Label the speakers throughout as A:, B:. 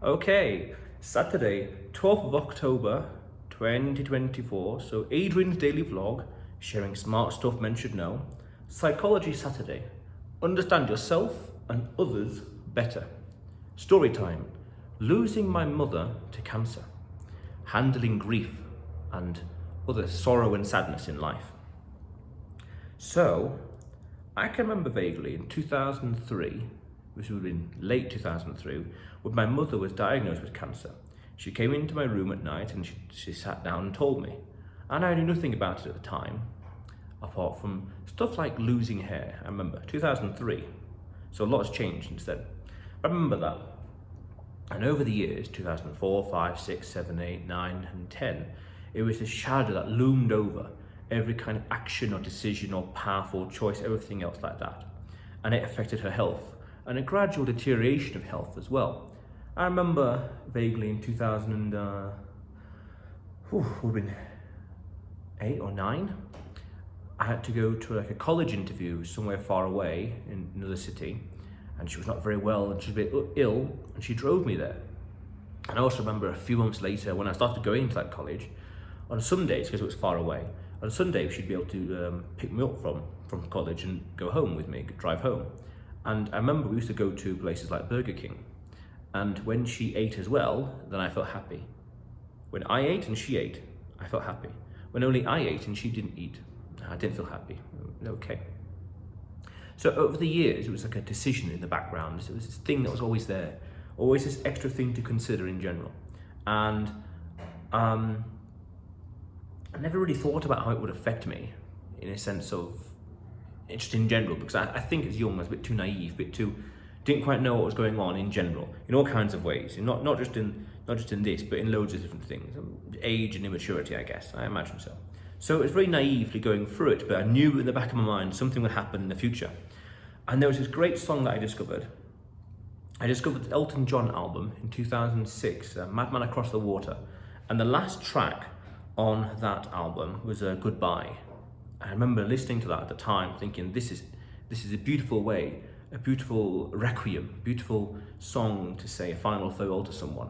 A: Okay, Saturday, 12th of October 2024. So, Adrian's daily vlog, sharing smart stuff men should know. Psychology Saturday, understand yourself and others better. Storytime, losing my mother to cancer. Handling grief and other sorrow and sadness in life. So, I can remember vaguely in 2003, which would have been late 2003, when my mother was diagnosed with cancer. She came into my room at night and she sat down and told me. And I knew nothing about it at the time, apart from stuff like losing hair. I remember 2003, so a lot has changed since then. I remember that. And over the years, 2004, 5, 6, 7, 8, 9, and 10, it was this shadow that loomed over every kind of action or decision or path or choice, everything else like that. And it affected her health and a gradual deterioration of health as well. I remember vaguely in 2000 and, would have been 8 or 9, I had to go to like a college interview somewhere far away in another city, and she was not very well and she was a bit ill, and she drove me there. And I also remember a few months later when I started going to that college, on Sundays, because it was far away, on Sunday she'd be able to pick me up from college and go home with me, drive home. And I remember we used to go to places like Burger King, and when she ate as well, then I felt happy. When I ate and she ate, I felt happy. When only I ate and she didn't eat, I didn't feel happy. Okay. So over the years, it was like a decision in the background. It was this thing that was always there, always this extra thing to consider in general. And I never really thought about how it would affect me in a sense of, just in general, because I think as young I was a bit too naive, didn't quite know what was going on in general, in all kinds of ways, not just in this, but in loads of different things. Age and immaturity, I guess, I imagine so. So it was very naively going through it, but I knew in the back of my mind something would happen in the future. And there was this great song that I discovered. I discovered the Elton John album in 2006, Madman Across the Water. And the last track on that album was Goodbye. I remember listening to that at the time, thinking this is a beautiful way, a beautiful requiem, beautiful song to say a final farewell to someone.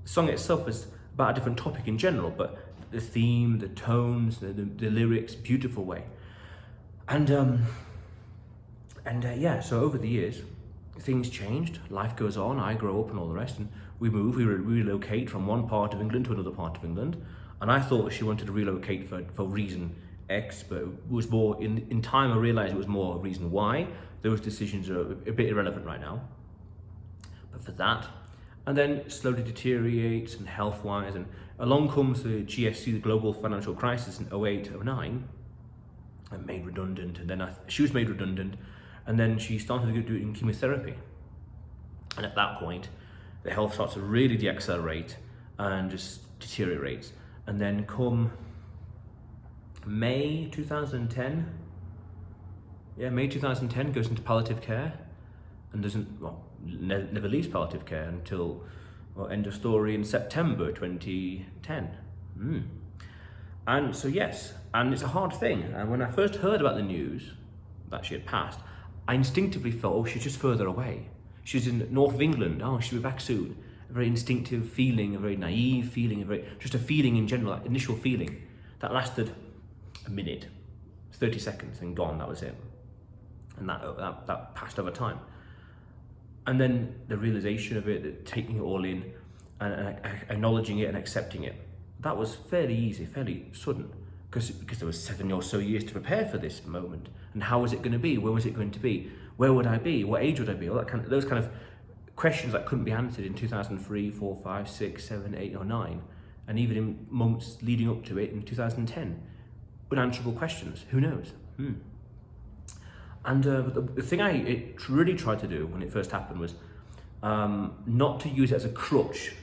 A: The song itself is about a different topic in general, but the theme, the tones, the lyrics, beautiful way. And yeah, so over the years, things changed, life goes on, I grow up and all the rest, and we relocate from one part of England to another part of England. And I thought she wanted to relocate for reason X, but it was more, in time I realized it was more reason Y. Those decisions are a bit irrelevant right now. But for that, and then slowly deteriorates and health-wise, and along comes the GFC, the global financial crisis in 08, 09, and made redundant, and then she was made redundant, and then she started doing chemotherapy. And at that point, the health starts to really deaccelerate and just deteriorates. And then come May 2010, May 2010 goes into palliative care and never leaves palliative care until, end of story, in September 2010. And so yes, and it's a hard thing. And when I first heard about the news that she had passed, I instinctively felt, oh, she's just further away. She's in north of England, oh, she'll be back soon. A very instinctive feeling, a very naive feeling, just a feeling in general, that initial feeling that lasted a minute, 30 seconds and gone, that was it. And that passed over time. And then the realization of it, taking it all in and acknowledging it and accepting it, that was fairly easy, fairly sudden, because there was 7 or so years to prepare for this moment. And how was it going to be? Where was it going to be? Where would I be? What age would I be? All that those kind of questions that couldn't be answered in 2003, 4, 5, 6, 7, 8, or 9, and even in months leading up to it in 2010. Unanswerable questions. Who knows? And the thing I really tried to do when it first happened was not to use it as a crutch,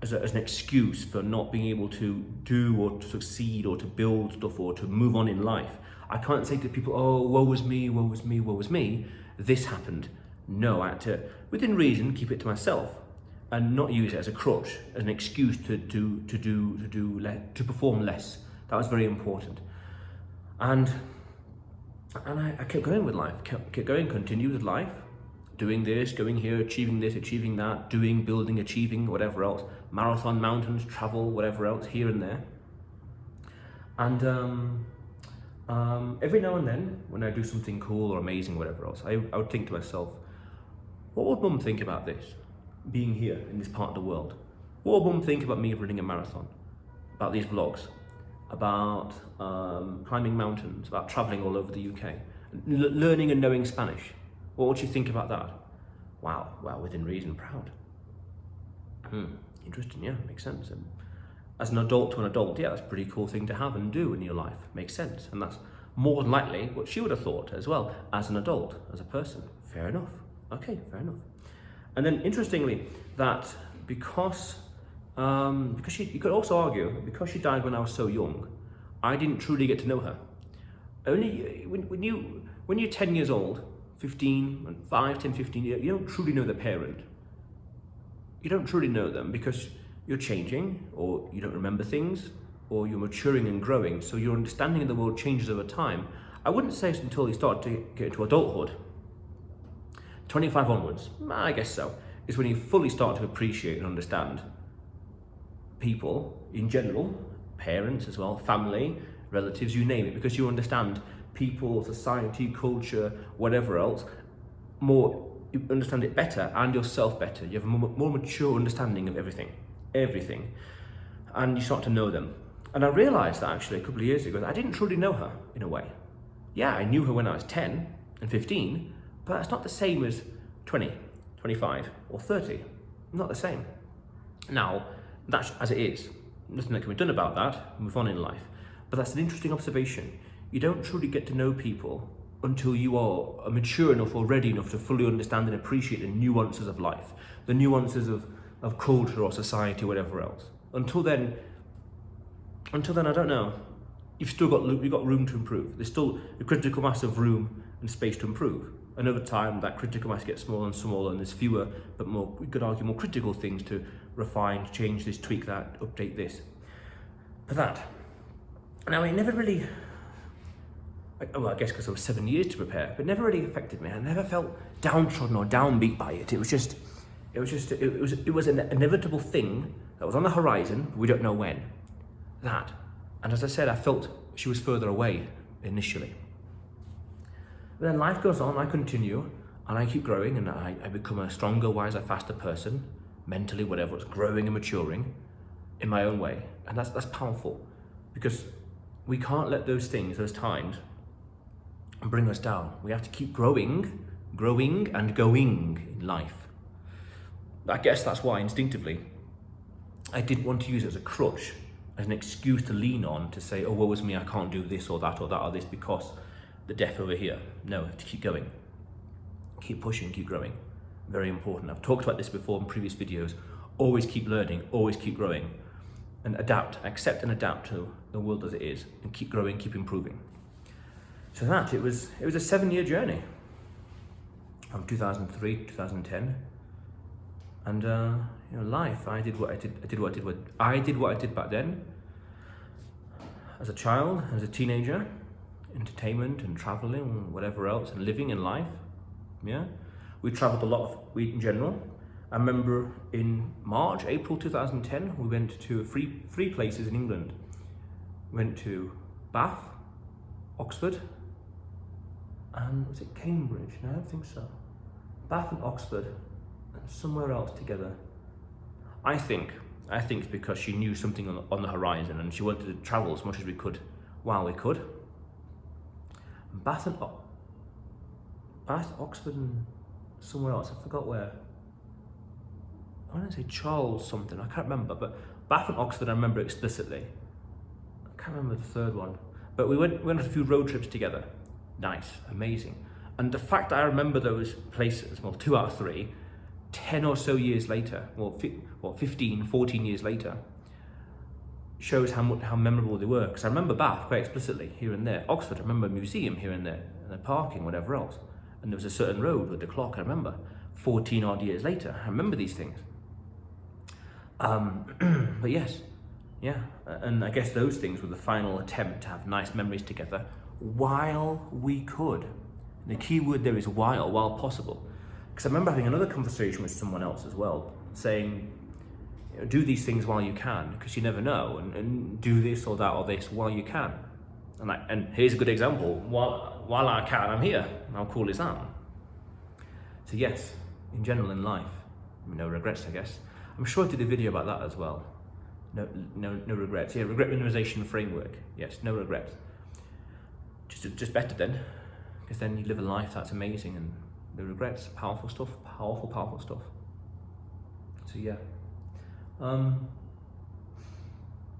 A: as an excuse for not being able to do or to succeed or to build stuff or to move on in life. I can't say to people, oh, woe was me, woe was me, woe was me. This happened. No, I had to, within reason, keep it to myself and not use it as a crutch, as an excuse to perform less. That was very important. And I kept going with life, kept going, continued with life, doing this, going here, achieving this, achieving that, doing, building, achieving, whatever else, marathon, mountains, travel, whatever else, here and there. And every now and then, when I do something cool or amazing, whatever else, I would think to myself, what would Mum think about this, being here in this part of the world? What would Mum think about me running a marathon, about these vlogs, about climbing mountains, about traveling all over the UK, learning and knowing Spanish? What would she think about that? Wow, within reason, proud. Interesting, yeah, makes sense. And as an adult to an adult, yeah, that's a pretty cool thing to have and do in your life. Makes sense. And that's more than likely what she would have thought as well, as an adult, as a person. Fair enough. Okay, fair enough. And then interestingly, that because she, you could also argue, because she died when I was so young, I didn't truly get to know her. Only when you're 10 years old, 15, 5, 10, 15, you don't truly know the parent. You don't truly know them because you're changing, or you don't remember things, or you're maturing and growing, so your understanding of the world changes over time. I wouldn't say it's until you start to get into adulthood, 25 onwards, I guess so, is when you fully start to appreciate and understand people in general, parents as well, family, relatives, you name it, because you understand people, society, culture, whatever else, you understand it better, and yourself better. You have a more mature understanding of everything, and you start to know them. And I realised that actually a couple of years ago, that I didn't truly know her in a way. Yeah, I knew her when I was 10 and 15, but it's not the same as 20, 25 or 30, not the same. Now, that's as it is. Nothing that can be done about that, move on in life. But that's an interesting observation. You don't truly get to know people until you are mature enough or ready enough to fully understand and appreciate the nuances of life, the nuances of culture or society or whatever else. Until then, I don't know. You've got room to improve. There's still a critical mass of room and space to improve. And over time, that critical mass gets smaller and smaller, and there's fewer, but more, we could argue, more critical things to refine, change this, tweak that, update this. But that. Now, it never really, well, I guess because I was 7 years to prepare, but it never really affected me. I never felt downtrodden or downbeat by it. It was an inevitable thing that was on the horizon. We don't know when. That. And as I said, I felt she was further away initially. But then life goes on, I continue, and I keep growing, and I become a stronger, wiser, faster person, mentally, whatever, it's growing and maturing in my own way. And that's powerful, because we can't let those things, those times, bring us down. We have to keep growing and going in life. I guess that's why instinctively I didn't want to use it as a crutch, as an excuse to lean on to say, oh, woe is me, I can't do this or that or that or this because the death over here. No, I have to keep going. Keep pushing, keep growing. Very important. I've talked about this before in previous videos. Always keep learning, always keep growing, and accept and adapt to the world as it is, and keep growing, keep improving. So it was a 7-year journey from 2003 to 2010. And life, I did what I did back then. As a child, as a teenager, entertainment and traveling and whatever else, and living in life. Yeah, we traveled a lot in general. I remember in April 2010, we went to three places in England. We went to Bath, Oxford, and was it Cambridge? No, I don't think so. Bath and Oxford, and somewhere else together. I think it's because she knew something on the horizon, and she wanted to travel as much as we could while we could. Bath, Oxford, and somewhere else. I forgot where. I want to say Charles something. I can't remember. But Bath and Oxford, I remember explicitly. I can't remember the third one. But we went on a few road trips together. Nice, amazing. And the fact that I remember those places, well, 2 out of 3, 10 or so years later, 15, 14 years later, shows how memorable they were. Because I remember Bath quite explicitly, here and there. Oxford, I remember a museum here and there, and the parking, whatever else. And there was a certain road with the clock, I remember. 14 odd years later, I remember these things. But yes, yeah. And I guess those things were the final attempt to have nice memories together while we could. And the key word there is while possible. Because I remember having another conversation with someone else as well, saying, do these things while you can, because you never know, and do this or that or this while you can. And here's a good example. While I can, I'm here. How cool is that? So yes, in general in life, no regrets, I guess. I'm sure I did a video about that as well. No regrets. Yeah, regret minimization framework. Yes, no regrets. Just better then, because then you live a life that's amazing, and no regrets. Powerful stuff. Powerful stuff. So yeah.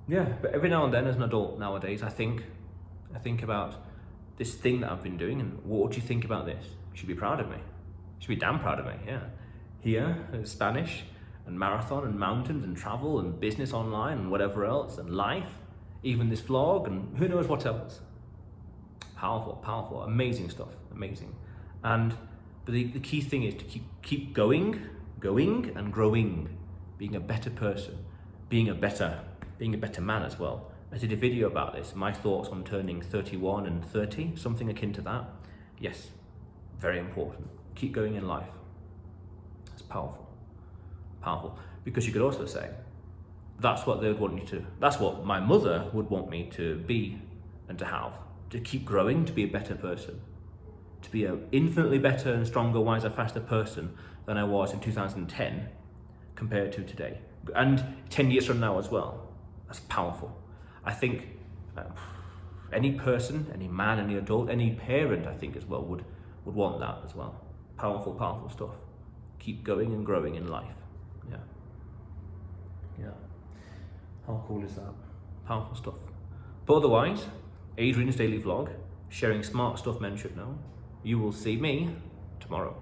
A: Yeah, but every now and then as an adult nowadays, I think about this thing that I've been doing, and what would you think about this? You should be proud of me. You should be damn proud of me, yeah. Here, Spanish, and marathon, and mountains, and travel, and business online, and whatever else, and life, even this vlog, and who knows what else. Powerful, amazing stuff, amazing. But the key thing is to keep going and growing, being a better person, being a better man as well. I did a video about this, my thoughts on turning 31 and 30, something akin to that. Yes, very important. Keep going in life. It's powerful. Because you could also say, that's what they would want you to, that's what my mother would want me to be and to have, to keep growing, to be a better person, to be an infinitely better and stronger, wiser, faster person than I was in 2010 compared to today. And 10 years from now as well. That's powerful. I think any person, any man, any adult, any parent, I think as well, would want that as well. Powerful stuff. Keep going and growing in life. Yeah. How cool is that? Powerful stuff. But otherwise, Adrian's daily vlog, sharing smart stuff men should know. You will see me tomorrow.